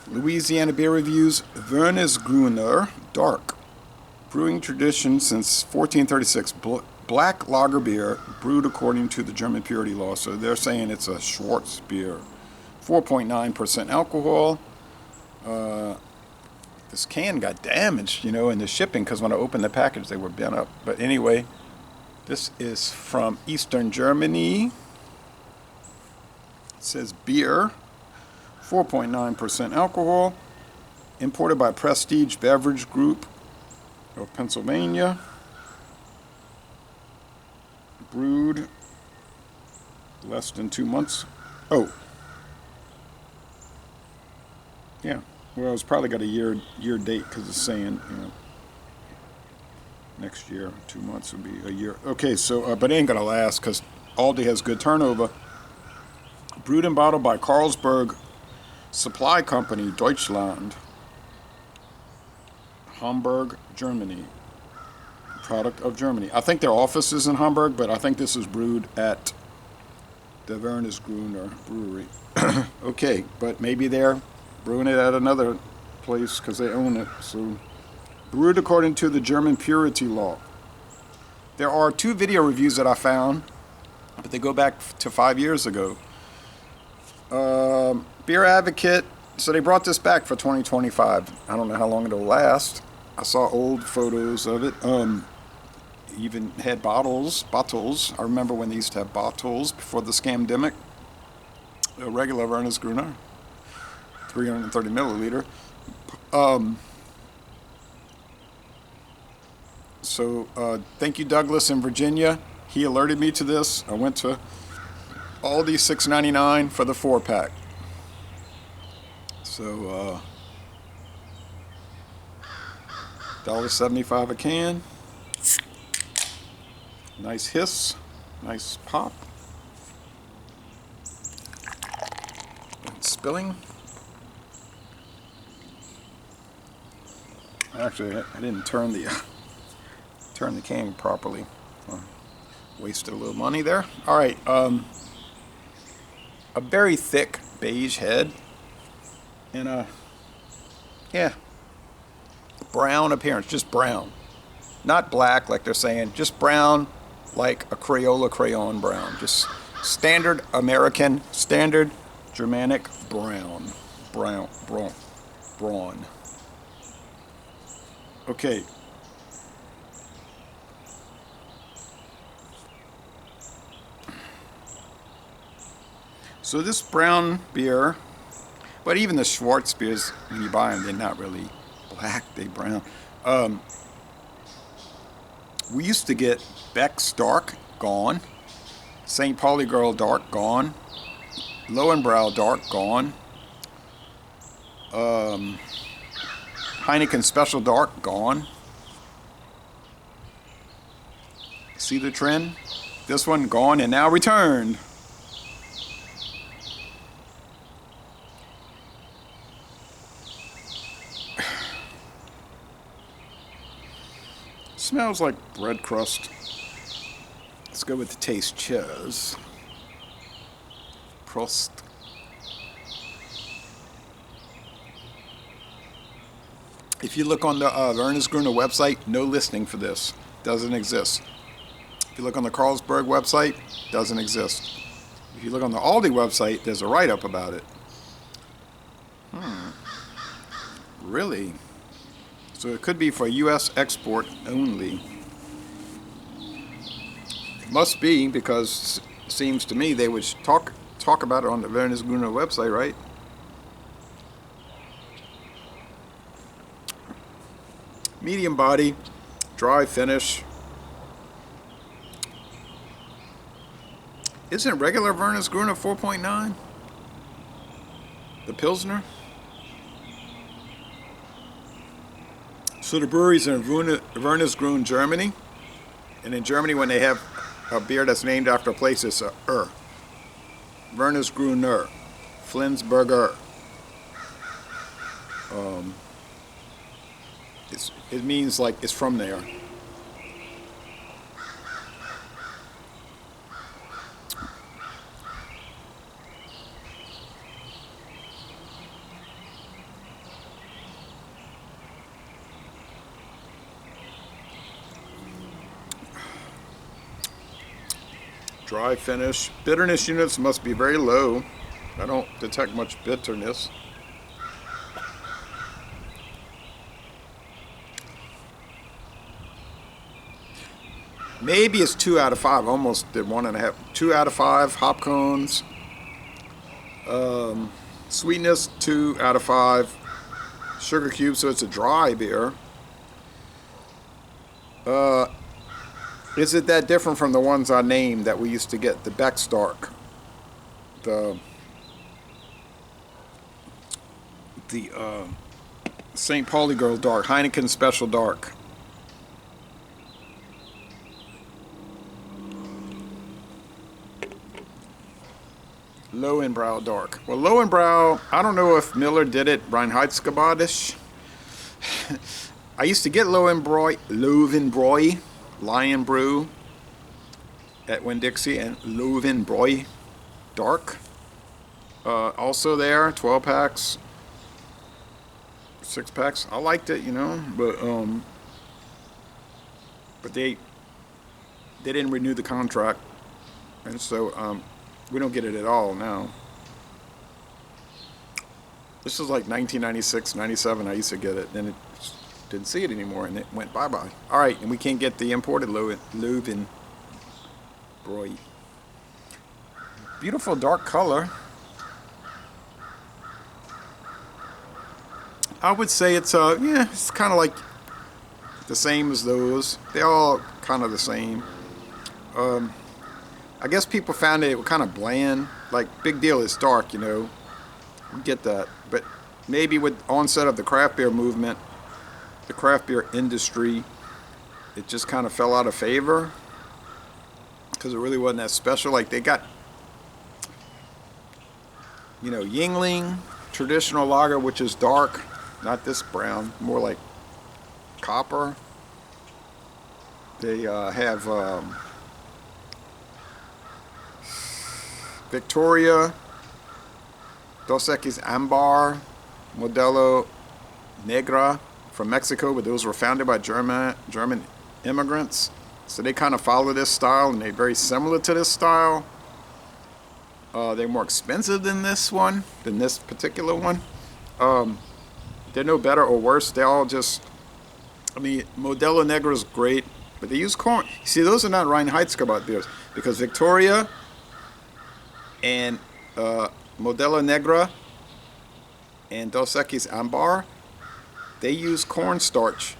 Louisiana beer reviews. Wernesgrüner Dark. Brewing tradition since 1436. Black lager beer brewed according to the German purity law. So they're saying it's a Schwarz beer. 4.9% alcohol. This can got damaged, you know, in the shipping because when I opened the package, they were bent up. But anyway, this is from Eastern Germany. It says beer, 4.9% alcohol, imported by Prestige Beverage Group of Pennsylvania. Brewed less than 2 months. Oh, yeah. Well, it's probably got a year date because it's saying, you know, next year, 2 months would be a year. Okay, so, but it ain't gonna last because Aldi has good turnover. Brewed and bottled by Carlsberg Supply Company, Deutschland, Hamburg, Germany. Product of Germany. I think their office is in Hamburg, but I think this is brewed at the Wernesgruner brewery. Okay, but maybe they're brewing it at another place because they own it. So, brewed according to the German purity law. There are 2 video reviews that I found, but they go back to 5 years ago. Beer Advocate, so they brought this back for 2025. I don't know how long it'll last. I saw old photos of it. Even had bottles. I remember when they used to have bottles before the scamdemic. A regular Wernesgrüner, 330 milliliter. So thank you, Douglas in Virginia. He alerted me to this. I went to Aldi, $6.99 for the 4-pack. So $1.75 a can. Nice hiss, nice pop. And spilling. Actually, I didn't turn the can properly. Wasted a little money there. All right, a very thick beige head and a brown appearance, just brown, not black like they're saying, just brown. Like a Crayola crayon brown, just standard American, standard Germanic brawn. Okay. So this brown beer, but even the Schwarz beers, when you buy them, they're not really black, they're brown. We used to get Beck's Dark, gone. St. Pauli Girl Dark, gone. Lowenbrow Dark, gone. Heineken Special Dark, gone. See the trend? This one gone and now returned. Smells like bread crust. Let's go with the taste. Cheers. Prost. If you look on the Wernesgrüner website, no listing for this. Doesn't exist. If you look on the Carlsberg website, doesn't exist. If you look on the Aldi website, there's a write-up about it. Really? So it could be for U.S. export only. It must be, because it seems to me they would talk about it on the Wernesgrüner website, right? Medium body, dry finish. Isn't regular Wernesgrüner 4.9? The Pilsner? So the brewery's in Wernesgrüner, Germany. And in Germany, when they have a beer that's named after a place, it's a Wernesgrüner, Flensburger. It means like it's from there. Dry finish. Bitterness units must be very low. I don't detect much bitterness. Maybe it's 2 out of 5. Almost did 1.5. 2 out of 5 hop cones. Sweetness 2 out of 5. Sugar cubes, so it's a dry beer. Is it that different from the ones I named that we used to get? The Beck's Dark, the St. Pauli Girl Dark, Heineken Special Dark. Lowenbrow Dark. Well, Lowenbrow, I don't know if Miller did it Reinheitsgebot-ish. I used to get Lowenbräu, Lion Brew at Winn-Dixie, and Lowenbräu Dark. Also there, 12 packs, 6 packs. I liked it, you know, but they didn't renew the contract, and so we don't get it at all now. This is like 1996, 97. I used to get it, then it didn't see it anymore, and it went bye-bye. All right, and we can't get the imported Lowenbräu. Beautiful dark color. I would say it's yeah, it's kind of like the same as those. They're all kind of the same. I guess people found it kind of bland. Like, big deal, it's dark, you know. You get that. But maybe with onset of the craft beer movement, the craft beer industry, it just kind of fell out of favor because it really wasn't that special. Like, they got, you know, Yuengling traditional lager, which is dark, not this brown, more like copper. They have Victoria, Dos Equis Ambar, Modelo Negra from Mexico, but those were founded by German immigrants. So they kind of follow this style, and they're very similar to this style. They're more expensive than this particular one. They're no better or worse. They're all just, I mean, Modelo Negra is great, but they use corn. See, those are not Reinheitsgebot beers, because Victoria and Modelo Negra and Dos Equis Ambar, they use cornstarch.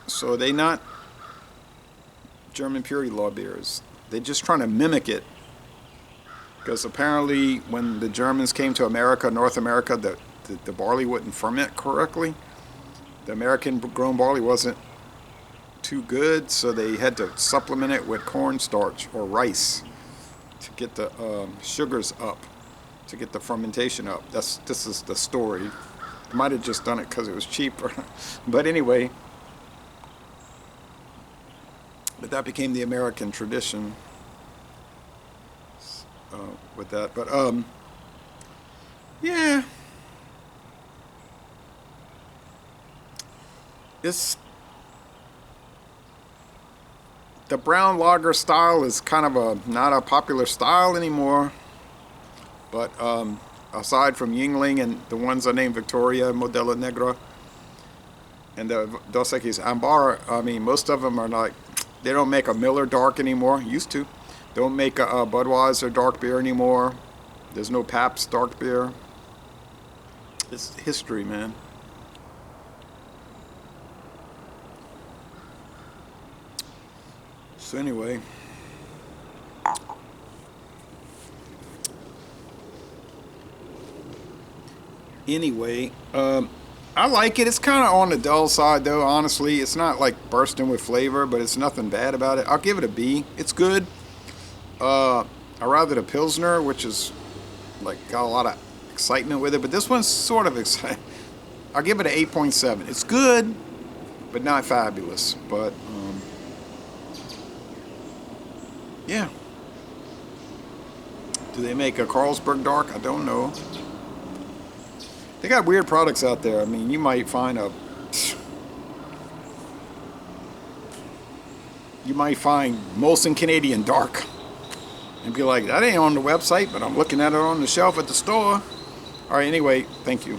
So they're not German purity law beers. They're just trying to mimic it. Because apparently when the Germans came to America, North America, the barley wouldn't ferment correctly. The American grown barley wasn't too good, so they had to supplement it with cornstarch or rice to get the sugars up, to get the fermentation up. This is the story. Might have just done it because it was cheaper. But anyway, but that became the American tradition with that. But yeah, the brown lager style is kind of not a popular style anymore. But aside from Yuengling and the ones I named, Victoria, Modelo Negra, and the Dos Equis Ambar, I mean, most of them are like, they don't make a Miller dark anymore. Used to. Don't make a Budweiser dark beer anymore. There's no Pabst dark beer. It's history, man. So anyway, I like it. It's kind of on the dull side, though, honestly. It's not like bursting with flavor, but it's nothing bad about it. I'll give it a B. It's good. I rather the Pilsner, which is like got a lot of excitement with it, but this one's sort of exciting. I'll give it an 8.7. It's good, but not fabulous. But yeah. Do they make a Carlsberg Dark? I don't know. They got weird products out there. I mean, you might find Molson Canadian Dark. and be like, that ain't on the website, but I'm looking at it on the shelf at the store. All right, anyway, thank you.